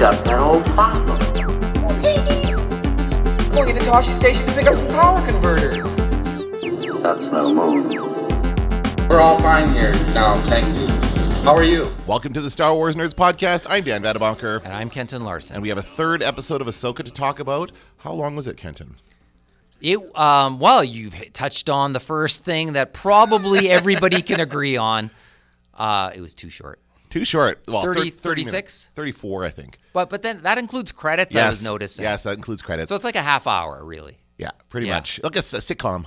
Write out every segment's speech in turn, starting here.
up that old fossil. Going into Toshi Station to pick up some power converters. That's no move. We're all fine here now, thank you. How are you? Welcome to the Star Wars Nerds Podcast. I'm Dan Vadabonker. And I'm Kenton Larson. And we have a third episode of Ahsoka to talk about. How long was it, Kenton? Well, you've touched on the first thing that probably everybody can agree on. It was too short. Too short. Well, 36? 34, I think. But then that includes credits, Yes. I was noticing. Yes, that includes credits. So it's like a half hour, really. Yeah, pretty Yeah. much. Like a sitcom.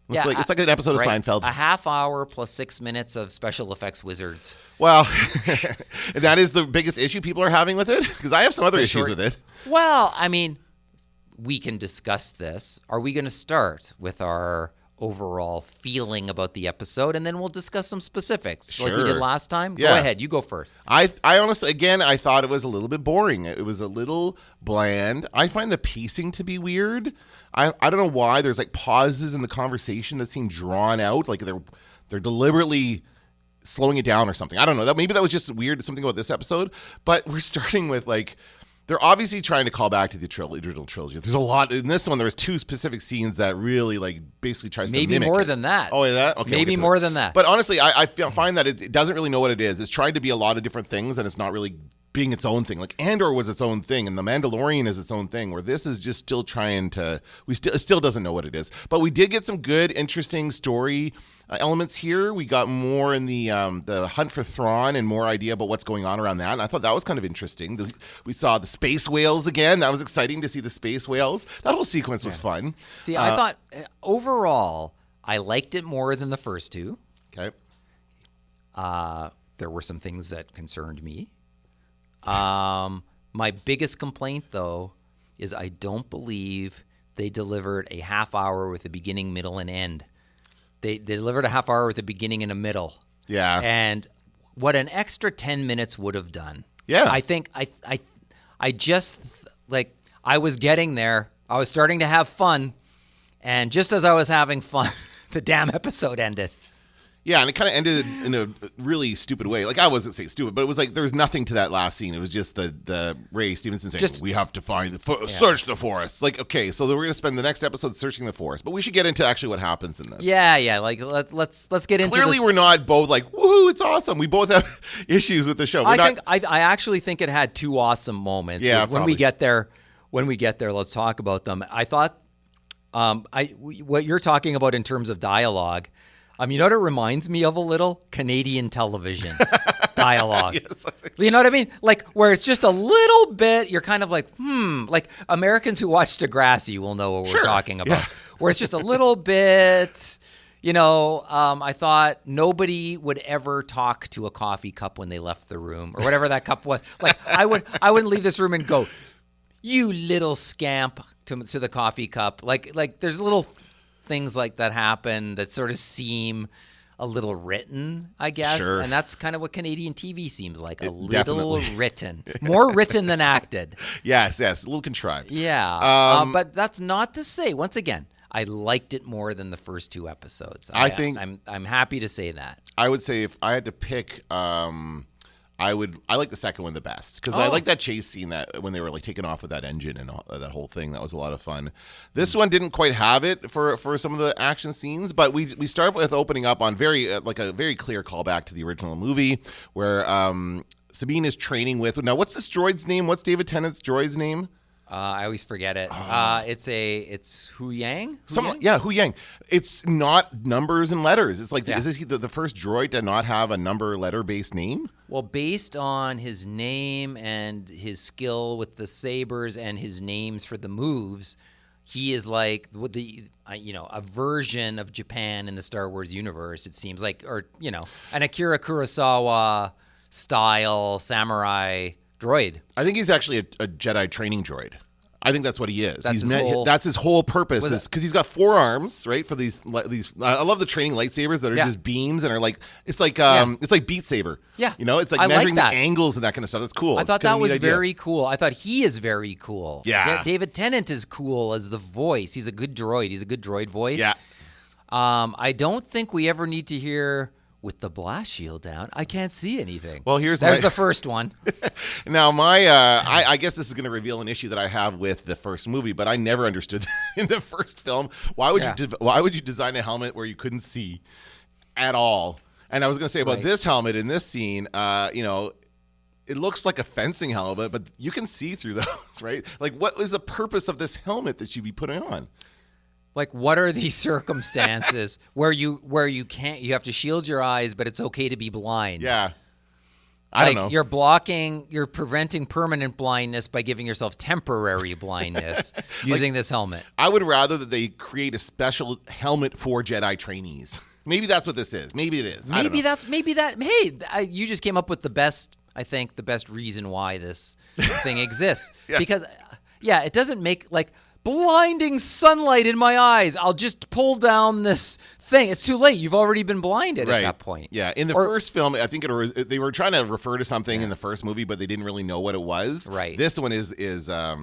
It's, Yeah, it's like an episode of right. Seinfeld. A half hour plus 6 minutes of special effects wizards. Well, that is the biggest issue people are having with it, because I have some other issues with it. Well, I mean, we can discuss this. Are we going to start with our overall feeling about the episode, and then we'll discuss some specifics like we did Sure. last time? Yeah. Go ahead. You go first. I honestly, again, I thought it was a little bit boring. It was a little bland. I find the pacing to be weird. I don't know why. There's like pauses in the conversation that seem drawn out, like they're deliberately slowing it down or something. I don't know. Maybe that was just weird, something about this episode. But we're starting with like, they're obviously trying to call back to the original trilogy. There's a lot in this one. There was two specific scenes that really like basically tries to mimic Maybe more it. than that. Oh, yeah, that? Okay. Maybe more than that. But honestly, I find that it doesn't really know what it is. It's trying to be a lot of different things, and it's not really being its own thing. Like Andor was its own thing, and The Mandalorian is its own thing, where this is just still trying to, it still doesn't know what it is. But we did get some good, interesting story elements here. We got more in the hunt for Thrawn and more idea about what's going on around that. And I thought that was kind of interesting. We saw the space whales again. That was exciting to see the space whales. That whole sequence was fun. See, I thought overall, I liked it more than the first two. Okay. There were some things that concerned me. My biggest complaint, though, is I don't believe they delivered a half hour with a beginning, middle, and end. They delivered a half hour with a beginning and a middle. Yeah. And what an extra 10 minutes would have done. Yeah. I think I just, like, I was getting there. I was starting to have fun. And just as I was having fun, the damn episode ended. Yeah, and it kind of ended in a really stupid way. Like, I wasn't saying stupid, but it was like there was nothing to that last scene. It was just the Ray Stevenson saying, we have to find search the forest. Like, okay, so we're going to spend the next episode searching the forest, but we should get into actually what happens in this. Yeah. Like, let's get into Clearly, this. we're not both like, woohoo, it's awesome. We both have issues with the show. I actually think it had two awesome moments. Yeah, when we get there, let's talk about them. I thought, what you're talking about in terms of dialogue. You know what it reminds me of a little? Canadian television dialogue. Yes. You know what I mean? Like, where it's just a little bit, you're kind of like, like Americans who watch Degrassi will know what we're talking about. Yeah. Where it's just a little bit, I thought nobody would ever talk to a coffee cup when they left the room or whatever that cup was. Like, I wouldn't leave this room and go, you little scamp to the coffee cup. Like there's little things like that happen that sort of seem a little written, I guess. Sure. And that's kind of what Canadian TV seems like, a little definitely. written. More written than acted. Yes, a little contrived. Yeah. But that's not to say, once again, I liked it more than the first two episodes. I think I'm happy to say that. I would say if I had to pick, I like the second one the best because I like that chase scene that when they were like taking off with that engine and all, that whole thing. That was a lot of fun. This one didn't quite have it for some of the action scenes, but we start with opening up on a very clear callback to the original movie where Sabine is training with. Now, what's this droid's name? What's David Tennant's droid's name? I always forget it. It's Hu Yang? Hu Yang. It's not numbers and letters. It's like, Yeah. is this the first droid to not have a number letter based name? Well, based on his name and his skill with the sabers and his names for the moves, he is like a version of Japan in the Star Wars universe. It seems like, or an Akira Kurosawa style samurai droid. I think he's actually a Jedi training droid. I think that's what he is. That's his whole purpose is because he's got 4 arms, right? For these. I love the training lightsabers that are just beams and are like it's like Beat Saber. Yeah, it's like I measuring like the angles and that kind of stuff. That's cool. I thought that was very cool. I thought he is very cool. Yeah. David Tennant is cool as the voice. He's a good droid. He's a good droid voice. Yeah. I don't think we ever need to hear with the blast shield down, I can't see anything. Well, there's my- the first one. Now, I guess this is going to reveal an issue that I have with the first movie, but I never understood that in the first film. Why would you design a helmet where you couldn't see at all? And I was going to say about this helmet in this scene, it looks like a fencing helmet, but you can see through those, right? Like, what is the purpose of this helmet that you'd be putting on? Like, what are these circumstances where you have to shield your eyes, but it's okay to be blind? Yeah. I don't know. You're preventing permanent blindness by giving yourself temporary blindness using this helmet. I would rather that they create a special helmet for Jedi trainees. Maybe that's what this is. Maybe it is. Maybe that. Hey, you just came up with the best reason why this thing exists. Yeah. Because, it doesn't make, like, blinding sunlight in my eyes. I'll just pull down this thing. It's too late. You've already been blinded at that point. Yeah. In the first film, I think they were trying to refer to something in the first movie, but they didn't really know what it was. Right. This one is I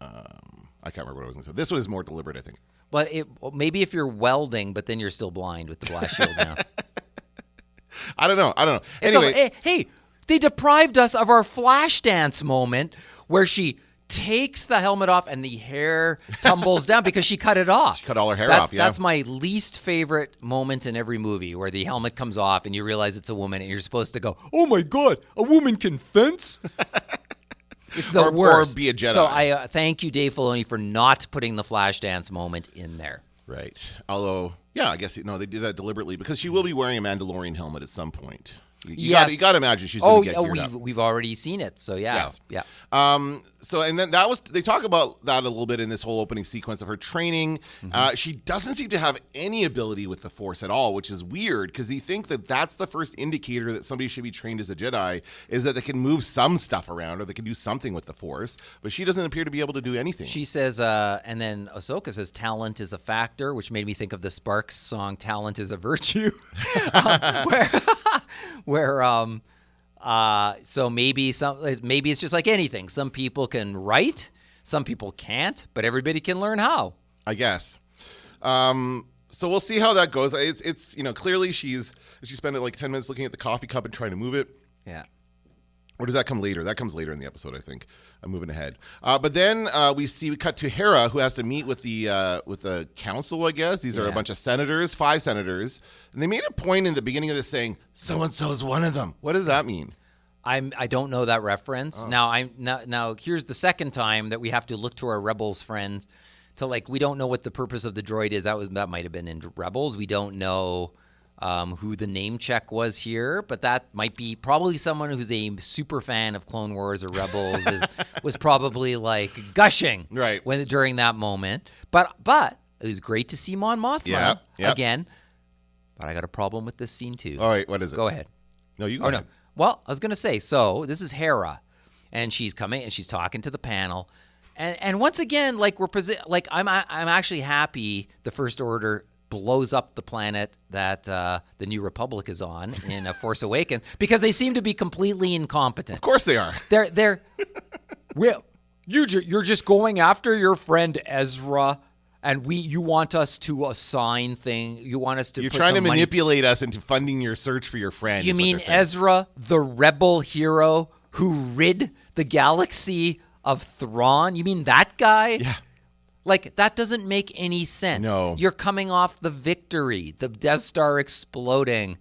can't remember what I was going to say. This one is more deliberate, I think. But maybe if you're welding, but then you're still blind with the blast shield now. I don't know. Anyway. Hey, they deprived us of our flash dance moment where she takes the helmet off and the hair tumbles down because she cut it off. She cut all her hair off, yeah. That's my least favorite moment in every movie, where the helmet comes off and you realize it's a woman and you're supposed to go, oh my God, a woman can fence? It's the worst. Or be a Jedi. So I thank you, Dave Filoni, for not putting the flash dance moment in there. Right. Although, I guess, they did that deliberately because she will be wearing a Mandalorian helmet at some point. You got to imagine she's going to get geared up. We've already seen it, so yeah. Yes. Yeah. So, and then they talk about that a little bit in this whole opening sequence of her training. She doesn't seem to have any ability with the Force at all, which is weird because you think that that's the first indicator that somebody should be trained as a Jedi, is that they can move some stuff around or they can do something with the Force, but she doesn't appear to be able to do anything. She says, and then Ahsoka says, talent is a factor, which made me think of the Sparks song, Talent is a Virtue, so maybe it's just like anything. Some people can write, some people can't, but everybody can learn how. I guess. So we'll see how that goes. It's clearly she spent like 10 minutes looking at the coffee cup and trying to move it. Yeah. Or does that come later? That comes later in the episode, I think. I'm moving ahead. But then we cut to Hera, who has to meet with the council, I guess. These are a bunch of senators, 5 senators. And they made a point in the beginning of this saying, so-and-so's one of them. What does that mean? I don't know that reference. Oh. Now here's the second time that we have to look to our Rebels friends to, like, we don't know what the purpose of the droid is. That might have been in Rebels. We don't know who the name check was here, but that might be probably someone who's a super fan of Clone Wars or Rebels was probably like gushing during that moment. But it was great to see Mon Mothma again. But I got a problem with this scene too. All right, what is it? Go ahead. No, you go ahead. No. Well, I was going to say, so this is Hera, and she's coming and she's talking to the panel, and once again, like I'm actually happy the First Order blows up the planet that the New Republic is on in A Force Awakens because they seem to be completely incompetent. Of course they are. You're just going after your friend Ezra, and you want us to assign things. You want us to. You're put trying some to money. Manipulate us into funding your search for your friend. You mean Ezra, the rebel hero who rid the galaxy of Thrawn? You mean that guy? Yeah. Like, that doesn't make any sense. No. You're coming off the victory, the Death Star exploding,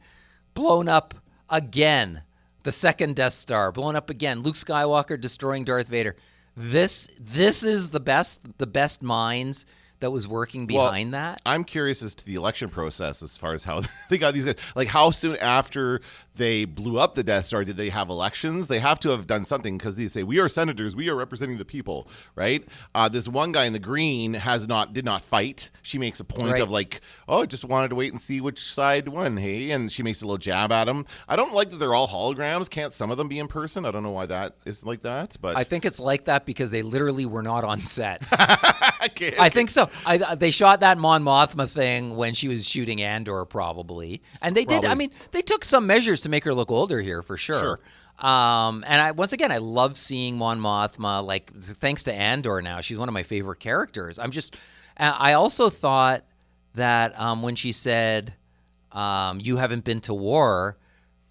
blown up again, the second Death Star blown up again, Luke Skywalker destroying Darth Vader. This is the best minds that was working behind that. I'm curious as to the election process as far as how they got these guys. Like, how soon after they blew up the Death Star did they have elections? They have to have done something because they say, we are senators, we are representing the people, right? This one guy in the green did not fight. She makes a point of like, oh, just wanted to wait and see which side won, hey? And she makes a little jab at him. I don't like that they're all holograms. Can't some of them be in person? I don't know why that is like that, but I think it's like that because they literally were not on set. Okay. I think so. They shot that Mon Mothma thing when she was shooting Andor, probably, and they did. I mean, they took some measures to make her look older here for sure. And I love seeing Mon Mothma. Like, thanks to Andor, now she's one of my favorite characters. I also thought that when she said, You haven't been to war.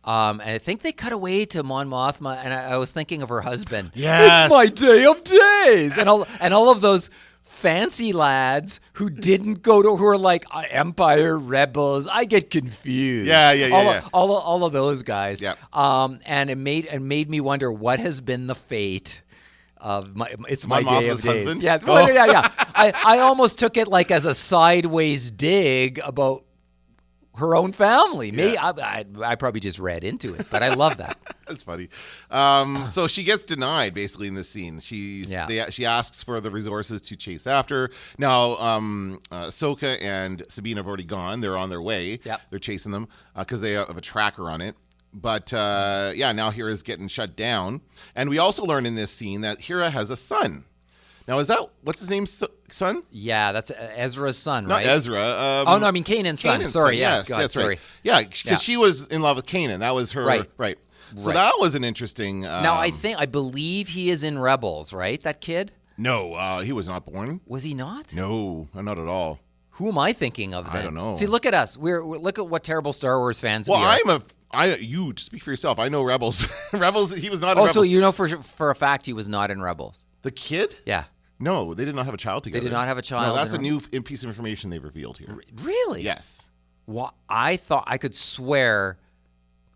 And I think they cut away to Mon Mothma, and I was thinking of her husband. Yes. It's my day of days, and all of those fancy lads who didn't go to, who are like Empire rebels. I get confused. Yeah. All of those guys. Yeah. And it made me wonder what has been the fate of it's my Mon day of Mothma's days. husband? Yes. Oh. Well, yeah. I almost took it like as a sideways dig about her own family. Me, I probably just read into it, but I love that. That's funny. So she gets denied basically in this scene. She asks for the resources to chase after. Now, Ahsoka and Sabine have already gone. They're on their way. Yep. They're chasing them because they have a tracker on it. But now Hera's getting shut down. And we also learn in this scene that Hera has a son. Now, is that, what's his name, son? Yeah, that's Ezra's son, right? Not Ezra. Oh, no, I mean Kanan's son. Sorry, son. yeah. Yes, God, that's sorry. right. Yeah, because she was in love with Kanan. That was her. Right. So that was an interesting. Now, I believe he is in Rebels, right? That kid? No, he was not born. Was he not? No, not at all. Who am I thinking of then? I don't know. See, look at us. We're look at what terrible Star Wars fans we are. You speak for yourself. I know Rebels. Rebels. He was not in Rebels. So you know for a fact he was not in Rebels. The kid? Yeah. No, they did not have a child together. They did not have a child. No, that's a new piece of information they've revealed here. Really? Yes. Well, I thought I could swear.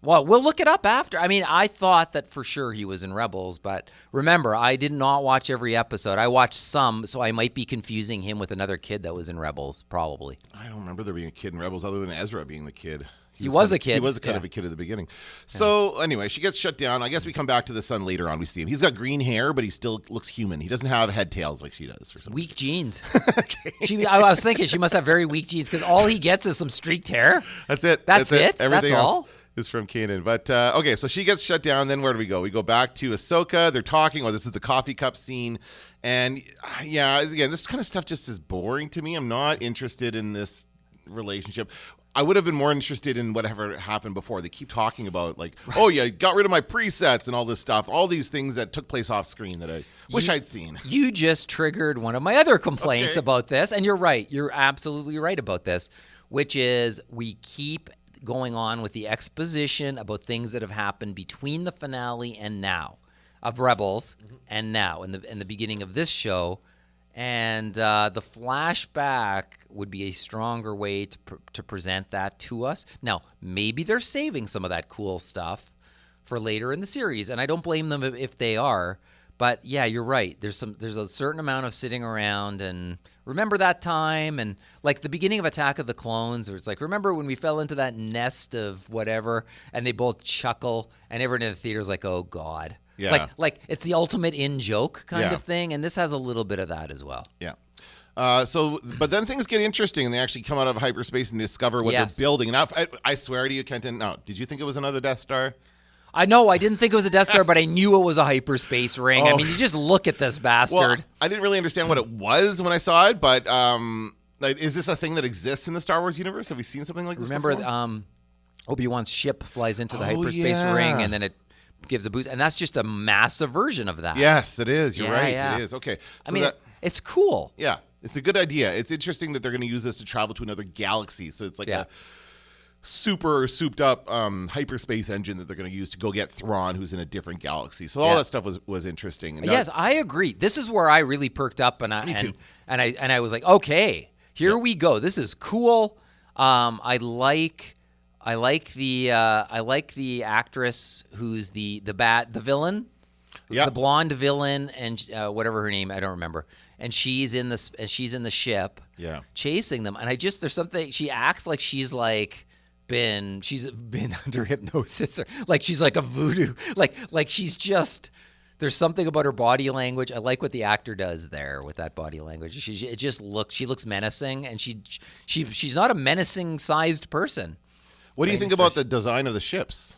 Well, we'll look it up after. I mean, I thought that for sure he was in Rebels, but remember, I did not watch every episode. I watched some, so I might be confusing him with another kid that was in Rebels, probably. I don't remember there being a kid in Rebels other than Ezra being the kid. He was a kid. He was kind of a kid at the beginning. So anyway, she gets shut down. I guess we come back to the son later on. We see him. He's got green hair, but he still looks human. He doesn't have head tails like she does. Or something. Weak genes. I was thinking she must have very weak genes because all he gets is some streaked hair. That's it. That's it? Everything That's else all? is from Kanan. But okay, so she gets shut down. Then where do we go? We go back to Ahsoka. They're talking. This is the coffee cup scene. And again, this kind of stuff just is boring to me. I'm not interested in this relationship. I would have been more interested in whatever happened before. They keep talking about got rid of my presets and all this stuff. All these things that took place off screen that I wish I'd seen. You just triggered one of my other complaints about this, and you're right. You're absolutely right about this, which is we keep going on with the exposition about things that have happened between the finale and now of Rebels and now in the beginning of this show. And the flashback would be a stronger way to present that to us. Now, maybe they're saving some of that cool stuff for later in the series, and I don't blame them if they are. But yeah, you're right. There's a certain amount of sitting around and remember that time, and like the beginning of Attack of the Clones, where it's like, remember when we fell into that nest of whatever, and they both chuckle, and everyone in the theater's like, oh God. Yeah. Like it's the ultimate in-joke kind of thing, and this has a little bit of that as well. Yeah. But then things get interesting, and they actually come out of hyperspace and discover what they're building. And I swear to you, Kenton, did you think it was another Death Star? I know, I didn't think it was a Death Star, but I knew it was a hyperspace ring. I mean, you just look at this bastard. Well, I didn't really understand what it was when I saw it, but is this a thing that exists in the Star Wars universe? Have we seen something like this before? Obi-Wan's ship flies into the hyperspace ring, and then it gives a boost, and that's just a massive version of that. Yes, it is. You're right. Yeah. It is. Okay. So it's cool. Yeah, it's a good idea. It's interesting that they're going to use this to travel to another galaxy. So it's like a super souped up hyperspace engine that they're going to use to go get Thrawn, who's in a different galaxy. So all that stuff was interesting. And yes, I agree. This is where I really perked up, and I was like, okay, here we go. This is cool. I like the actress who's the villain, the blonde villain, and whatever her name, I don't remember. And she's in the ship, chasing them. And there's something, she acts like she's been under hypnosis, or like she's like a voodoo, like she's just. There's something about her body language. I like what the actor does there with that body language. She looks menacing, and she's not a menacing sized person. What do you think about the design of the ships?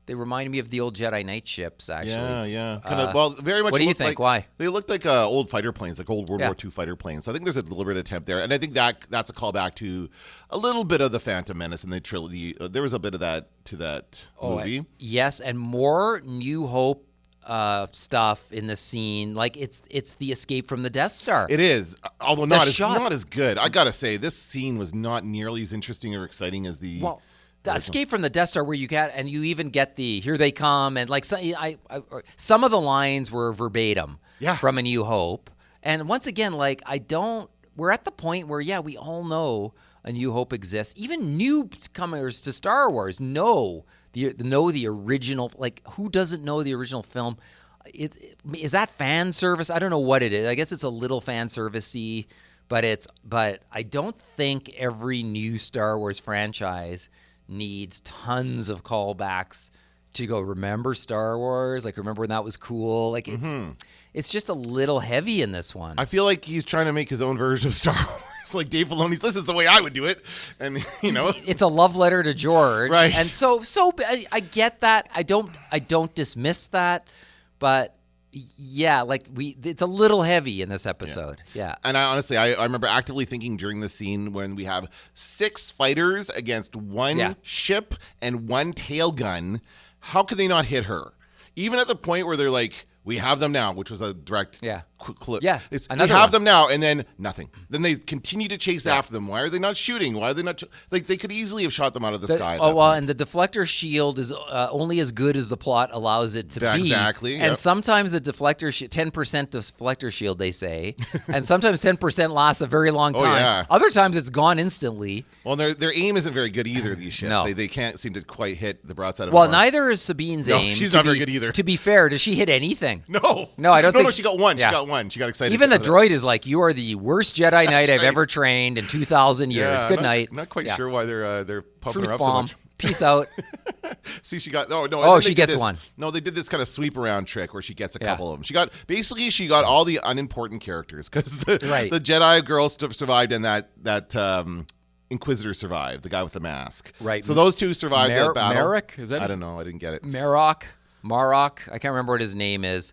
They remind me of the old Jedi Knight ships, actually. Yeah. Very much. What do you think? Why? They look like old fighter planes, like old World War II fighter planes. So I think there's a deliberate attempt there, and I think that's a callback to a little bit of the Phantom Menace in the trilogy. There was a bit of that to that movie. Yes, and more New Hope stuff in the scene. Like it's the escape from the Death Star. It is, although not shot- as good. I gotta say, this scene was not nearly as interesting or exciting as the. Well, the escape from the Death Star, where you even get the "here they come" and like some of the lines were verbatim from A New Hope. And once again, like we're at the point where we all know A New Hope exists. Even newcomers to Star Wars know the original. Like, who doesn't know the original film? Is that fan service? I don't know what it is. I guess it's a little fan servicey, but I don't think every new Star Wars franchise needs tons of callbacks to go, remember Star Wars? Like, remember when that was cool? Like, it's just a little heavy in this one. I feel like he's trying to make his own version of Star Wars. Like Dave Filoni's, this is the way I would do it. And, it's a love letter to George. Right. And so I get that. I don't dismiss that, but it's a little heavy in this episode. Yeah. And I honestly remember actively thinking during the scene when we have 6 fighters against one ship and one tail gun, how could they not hit her? Even at the point where they're like, we have them now, which was a direct clip. Yeah, we have them now, and then nothing. Then they continue to chase after them. Why are they not shooting? Why are they not like they could easily have shot them out of the sky? And the deflector shield is only as good as the plot allows it to be. Exactly. And sometimes the deflector 10% deflector shield, they say, and sometimes 10% lasts a very long time. Yeah. Other times it's gone instantly. Well, their aim isn't very good either. These ships, No. they can't seem to quite hit the broadside of. Well, neither is Sabine's aim. She's not very good either. To be fair, does she hit anything? No, I don't think. No, she got one. Yeah. She got one. She got excited. Even the droid is like, you are the worst Jedi Knight I've ever trained in 2,000 years. Good night. I'm not quite sure why they're pumping Truth her up bomb. so much. Peace out. See, she got no. Oh, she gets one. No, they did this kind of sweep around trick where she gets a couple of them. She got all the unimportant characters because the Jedi girl survived and that Inquisitor survived, the guy with the mask. Right. So those two survived that battle. Merrick? Is that I don't know. I didn't get it. Marok. I can't remember what his name is.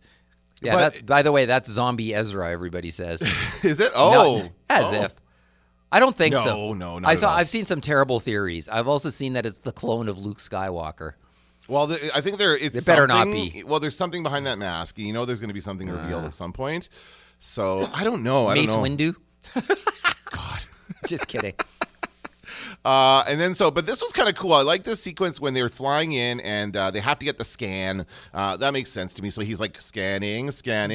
Yeah, But- by the way, that's zombie Ezra, everybody says. Is it? Oh. If. I don't think so. No. I've seen some terrible theories. I've also seen that it's the clone of Luke Skywalker. Well, I think it better not be. Well, there's something behind that mask. There's going to be something revealed at some point. So I don't know. Mace Windu? God. Just kidding. But this was kind of cool. I like this sequence when they were flying in and they have to get the scan. That makes sense to me. So he's like scanning,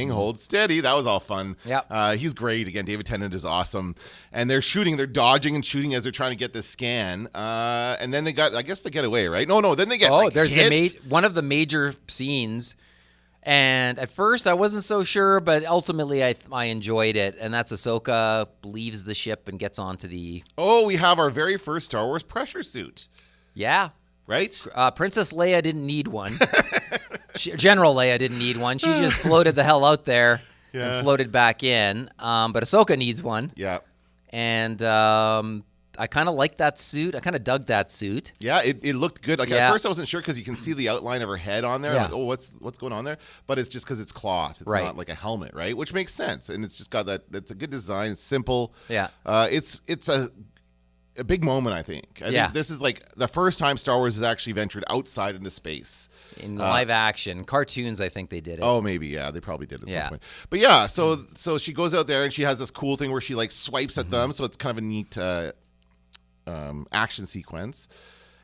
hold steady. That was all fun. Yep. He's great. Again, David Tennant is awesome. And they're dodging and shooting as they're trying to get this scan. And then they get away, right? No, then they get there's hit. one of the major scenes. And at first, I wasn't so sure, but ultimately, I enjoyed it. And that's Ahsoka leaves the ship and gets onto the... Oh, we have our very first Star Wars pressure suit. Yeah. Right? Princess Leia didn't need one. General Leia didn't need one. She just floated the hell out there and floated back in. But Ahsoka needs one. Yeah. And I kind of liked that suit. I kind of dug that suit. Yeah, it looked good. Like at first I wasn't sure because you can see the outline of her head on there. Yeah. Like, oh, what's going on there? But it's just because it's cloth. It's not like a helmet, right? Which makes sense. And it's just got that. It's a good design. It's simple. Yeah. It's a big moment, I think. I think this is like the first time Star Wars has actually ventured outside into space. In live action. Cartoons, I think they did it. Oh, maybe, yeah. They probably did at some point. But yeah, so she goes out there and she has this cool thing where she like swipes at them. So it's kind of a neat action sequence.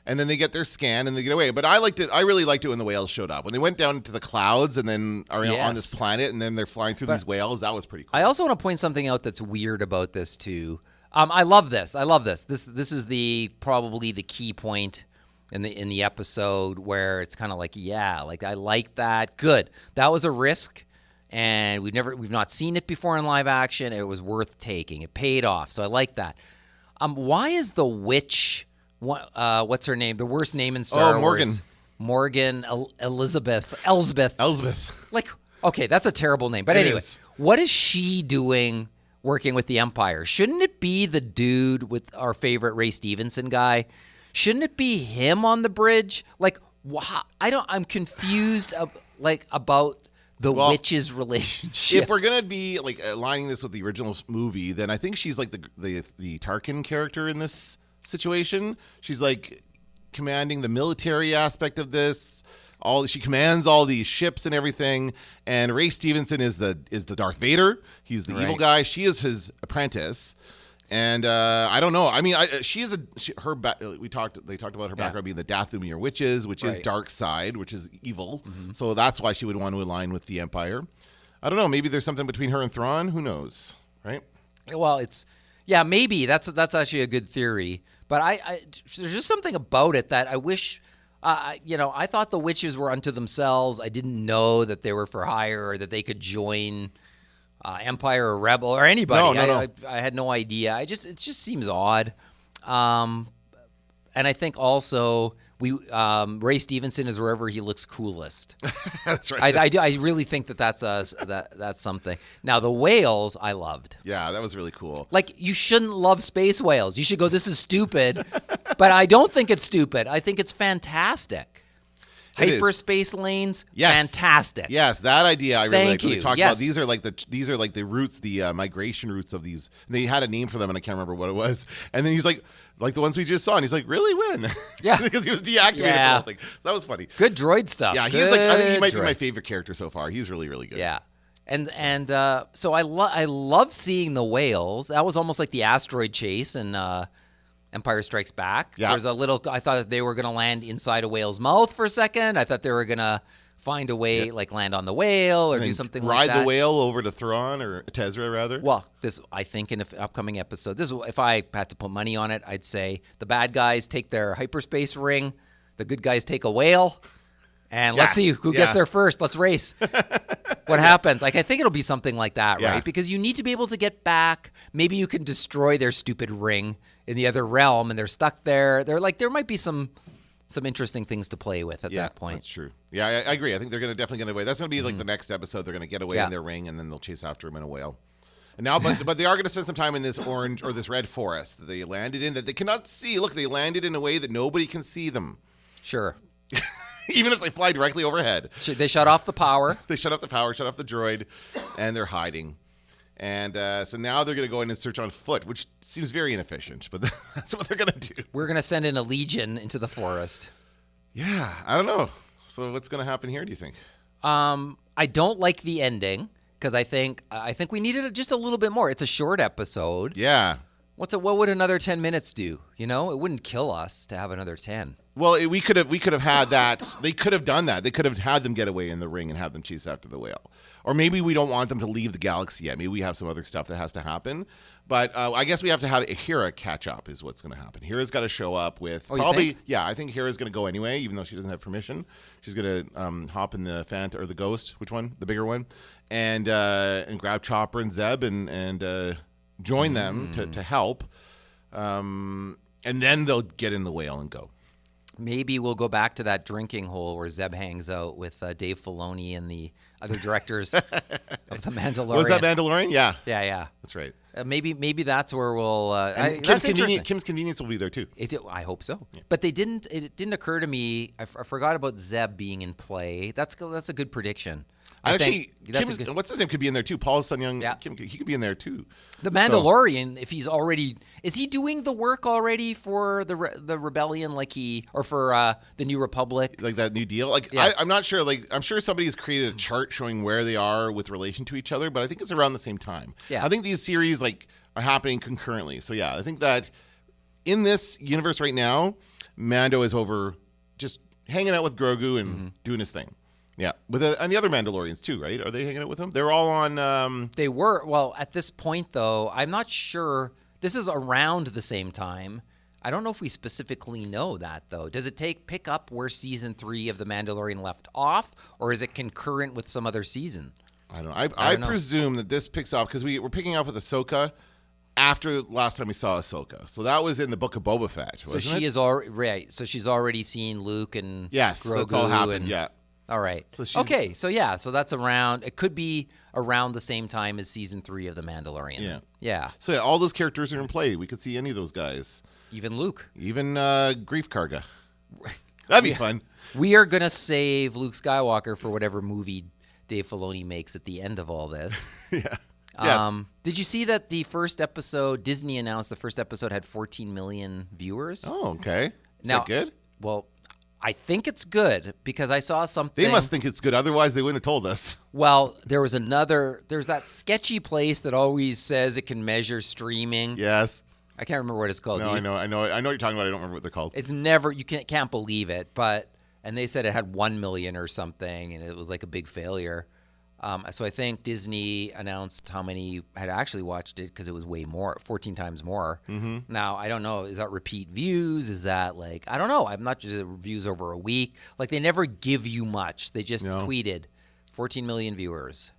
And then they get their scan and they get away. But I really liked it when the whales showed up. When they went down into the clouds and then are on this planet and then they're flying through these whales, that was pretty cool. I also want to point something out that's weird about this too. I love this. This is probably the key point in the episode where it's kind of like, I like that. Good. That was a risk, and we've not seen it before in live action. It was worth taking. It paid off. So I like that. Why is the witch? What's her name? The worst name in Star Wars. Morgan Elsbeth. Like, okay, that's a terrible name. But anyway, what is she doing working with the Empire? Shouldn't it be the dude with our favorite Ray Stevenson guy? Shouldn't it be him on the bridge? Like, I'm confused about the witch's relationship. If we're gonna be like aligning this with the original movie, then I think she's like the Tarkin character in this situation. She's like commanding the military aspect of this. She commands all these ships and everything. And Ray Stevenson is the Darth Vader. He's the evil guy. She is his apprentice. And I don't know. I mean, they talked about her background being the Dathomir witches, which is dark side, which is evil. So that's why she would want to align with the Empire. I don't know. Maybe there's something between her and Thrawn. Who knows? Right? Well, maybe that's actually a good theory. But there's just something about it that I wish. I thought the witches were unto themselves. I didn't know that they were for hire or that they could join Empire or Rebel or anybody. No. I had no idea. It just seems odd. And I think also Ray Stevenson is wherever he looks coolest. That's right. I really think that's something. Now the whales I loved. Yeah, that was really cool. Like, you shouldn't love space whales. You should go, this is stupid. But I don't think it's stupid. I think it's fantastic. Hyperspace lanes, fantastic. Yes, that idea I really like. Thank you. We talked about these are like the routes, the migration routes of these. They had a name for them, and I can't remember what it was. And then he's like the ones we just saw, and he's like, "Really, when?" Yeah, because he was deactivated for the whole thing. That was funny. Good droid stuff. Yeah, he's I think he might be my favorite character so far. He's really, really good. Yeah. So I love seeing the whales. That was almost like the asteroid chase and Empire Strikes Back. Yeah. There's I thought that they were going to land inside a whale's mouth for a second. I thought they were going to find a way, like land on the whale or do something like that. Ride the whale over to Thrawn or Tezra, rather. Well, I think in an upcoming episode, if I had to put money on it, I'd say the bad guys take their hyperspace ring, the good guys take a whale, and let's see who gets there first. Let's race. What happens? Like, I think it'll be something like that, right? Because you need to be able to get back. Maybe you can destroy their stupid ring in the other realm, and they're stuck there. They're like, there might be some interesting things to play with at that point. That's true. Yeah, I agree. I think they're definitely going to get away. That's going to be like the next episode. They're going to get away in their ring, and then they'll chase after him in a whale. And now, but they are going to spend some time in this orange or this red forest that they landed in that they cannot see. Look, they landed in a way that nobody can see them. Sure. Even if they fly directly overhead. They shut off the power. They shut off the power, shut off the droid, and they're hiding. And so now they're going to go in and search on foot, which seems very inefficient, but that's what they're going to do. We're going to send in a legion into the forest. Yeah, I don't know. So what's going to happen here, do you think? I don't like the ending because I think we needed just a little bit more. It's a short episode. Yeah. What would another 10 minutes do? You know, it wouldn't kill us to have another 10. Well, we could have had that. They could have done that. They could have had them get away in the ring and have them chase after the whale. Or maybe we don't want them to leave the galaxy yet. Maybe we have some other stuff that has to happen. But I guess we have to have Hera catch up is what's going to happen. Hera's got to show up with probably. Yeah, I think Hera's going to go anyway, even though she doesn't have permission. She's going to hop in the Phant or the Ghost, which one, the bigger one, and grab Chopper and Zeb and join them to help. And then they'll get in the whale and go. Maybe we'll go back to that drinking hole where Zeb hangs out with Dave Filoni and the other directors of The Mandalorian. Was that Mandalorian? Yeah. Yeah. That's right. Maybe that's where we'll. Kim's Convenience will be there too. I hope so. Yeah. But it didn't occur to me. I forgot about Zeb being in play. That's a good prediction. What's his name could be in there too. Paul's son, young Kim, he could be in there too. The Mandalorian, if he's already, is he doing the work already for the rebellion, or for the New Republic, like that New Deal? I'm not sure. Like, I'm sure somebody's created a chart showing where they are with relation to each other, but I think it's around the same time. Yeah, I think these series are happening concurrently. So yeah, I think that in this universe right now, Mando is over just hanging out with Grogu and doing his thing. Yeah, and the other Mandalorians too, right? Are they hanging out with him? They're all on. They were. Well, at this point, though, I'm not sure. This is around the same time. I don't know if we specifically know that, though. Does it pick up where season 3 of The Mandalorian left off, or is it concurrent with some other season? I don't know. I presume that this picks up because we're picking up with Ahsoka after last time we saw Ahsoka. So that was in the Book of Boba Fett. So she is already right. So she's already seen Luke and Grogu. That's all happened. Yeah. All right. So so that's around. It could be around the same time as season 3 of The Mandalorian. Yeah. So all those characters are in play. We could see any of those guys. Even Luke. Even Grief Karga. That'd be fun. We are gonna save Luke Skywalker for whatever movie Dave Filoni makes at the end of all this. Yeah. Yes. Did you see that the first episode? Disney announced the first episode had 14 million viewers. Oh, okay. Is that good? Well, I think it's good because I saw something. They must think it's good. Otherwise, they wouldn't have told us. Well, there's that sketchy place that always says it can measure streaming. Yes. I can't remember what it's called. No, I know what you're talking about. I don't remember what they're called. It's never, you can't believe it, and they said it had 1 million or something, and it was like a big failure. So I think Disney announced how many had actually watched it because it was way more, 14 times more. Mm-hmm. Now, I don't know. Is that repeat views? Is that like, I don't know. I'm not just reviews over a week. Like they never give you much. They just tweeted 14 million viewers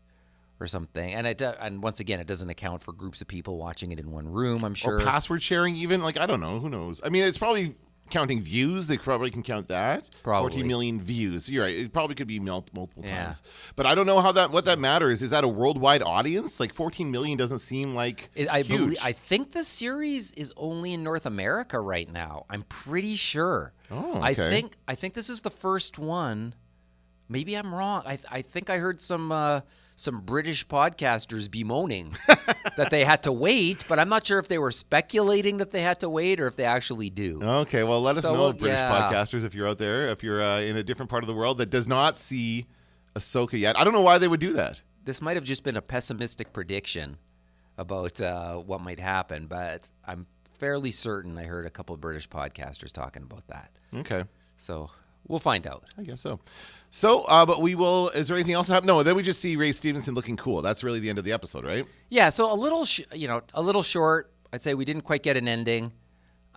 or something. And once again, it doesn't account for groups of people watching it in one room, I'm sure. Or password sharing even. Like, I don't know. Who knows? I mean, it's probably counting views. They probably can count that. Probably. 14 million views. You're right. It probably could be multiple times. But I don't know what that matters. Is that a worldwide audience? Like 14 million doesn't seem like huge. I think the series is only in North America right now. I'm pretty sure. Oh, okay. I think this is the first one. Maybe I'm wrong. I think I heard some British podcasters bemoaning that they had to wait, but I'm not sure if they were speculating that they had to wait or if they actually do. Okay, well, let us know, British podcasters, if you're out there, if you're in a different part of the world that does not see Ahsoka yet. I don't know why they would do that. This might have just been a pessimistic prediction about what might happen, but I'm fairly certain I heard a couple of British podcasters talking about that. Okay. So we'll find out. I guess so. So, but we will. Is there anything else to happen? No. Then we just see Ray Stevenson looking cool. That's really the end of the episode, right? Yeah. So a little short. I'd say we didn't quite get an ending.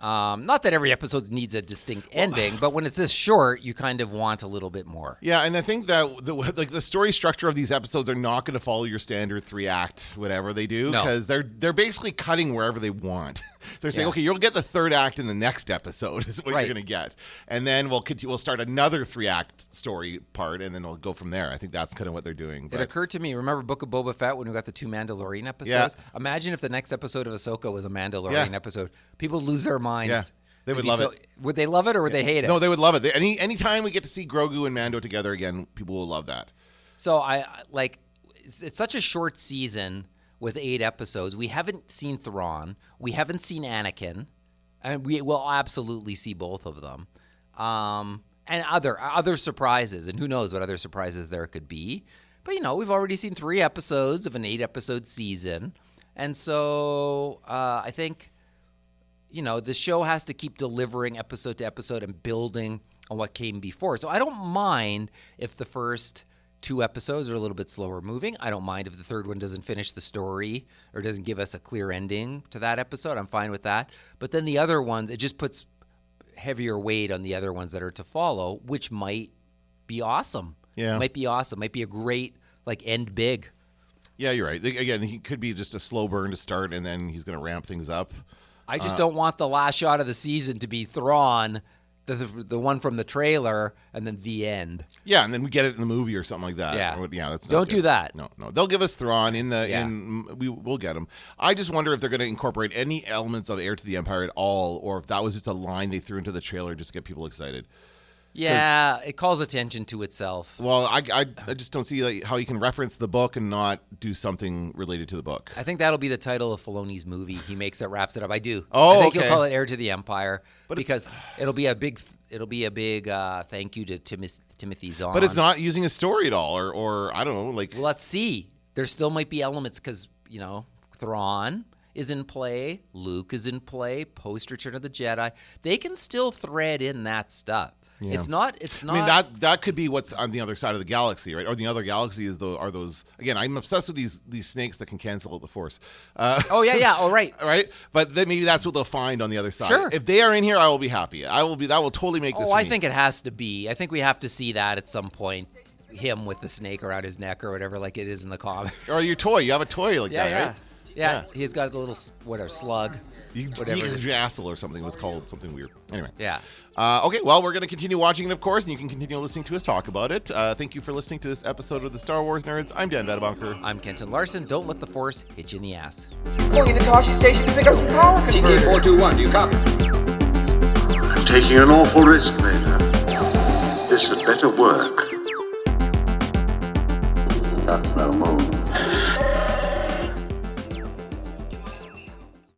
Not that every episode needs a distinct ending, but when it's this short, you kind of want a little bit more. Yeah, and I think that the story structure of these episodes are not going to follow your standard 3-act whatever they do because they're basically cutting wherever they want. They're saying, okay, you'll get the 3rd act in the next episode is what you're going to get, and then we'll start another 3-act story part, and then we'll go from there. I think that's kind of what they're doing. It occurred to me. Remember Book of Boba Fett when we got the 2 Mandalorian episodes? Yeah. Imagine if the next episode of Ahsoka was a Mandalorian episode. People lose their minds. Yeah. They would love it. Would they love it or would they hate it? No, they would love it. Anytime we get to see Grogu and Mando together again, people will love that. So it's such a short season with 8 episodes. We haven't seen Thrawn. We haven't seen Anakin. And we will absolutely see both of them. And other surprises. And who knows what other surprises there could be. But, we've already seen 3 episodes of an 8-episode season. And so I think, the show has to keep delivering episode to episode and building on what came before. So I don't mind if the first 2 episodes are a little bit slower moving. I don't mind if the 3rd one doesn't finish the story or doesn't give us a clear ending to that episode. I'm fine with that. But then the other ones, it just puts heavier weight on the other ones that are to follow, which might be awesome. Yeah. Might be awesome. Might be a great, end big. Yeah, you're right. Again, he could be just a slow burn to start, and then he's going to ramp things up. I just don't want the last shot of the season to be Thrawn, the one from the trailer, and then the end. Yeah, and then we get it in the movie or something like that. Yeah, that's not don't good. do that. No. They'll give us Thrawn we'll get him. I just wonder if they're going to incorporate any elements of Heir to the Empire at all, or if that was just a line they threw into the trailer just to get people excited. Yeah, it calls attention to itself. Well, I just don't see how you can reference the book and not do something related to the book. I think that'll be the title of Filoni's movie. He makes it, wraps it up. I do. Oh, I think okay. he'll call it Heir to the Empire because it'll be a big thank you to Timothy Zahn. But it's not using a story at all, or I don't know. Well, let's see. There still might be elements because Thrawn is in play, Luke is in play, post Return of the Jedi. They can still thread in that stuff. Yeah. It's not. I mean, that could be what's on the other side of the galaxy, right? Or the other galaxy are those. Again, I'm obsessed with these snakes that can cancel the Force. Oh yeah. Oh right. Right. But then maybe that's what they'll find on the other side. Sure. If they are in here, I will be happy. That will totally make this. I think it has to be. I think we have to see that at some point. Him with the snake around his neck or whatever, like it is in the comics. Or your toy. You have a toy like that, right? Yeah. He's got a little slug. Yggdrasil or something. It was called something weird. Anyway. Yeah. Okay, well, we're going to continue watching it, of course, and you can continue listening to us talk about it. Thank you for listening to this episode of the Star Wars Nerds. I'm Dan Vadabunker. I'm Kenton Larson. Don't let the Force hit you in the ass. Going into Toshi Station to pick up some power converters. GT421, do you copy? I'm taking an awful risk, Vader. This had better work. That's no move.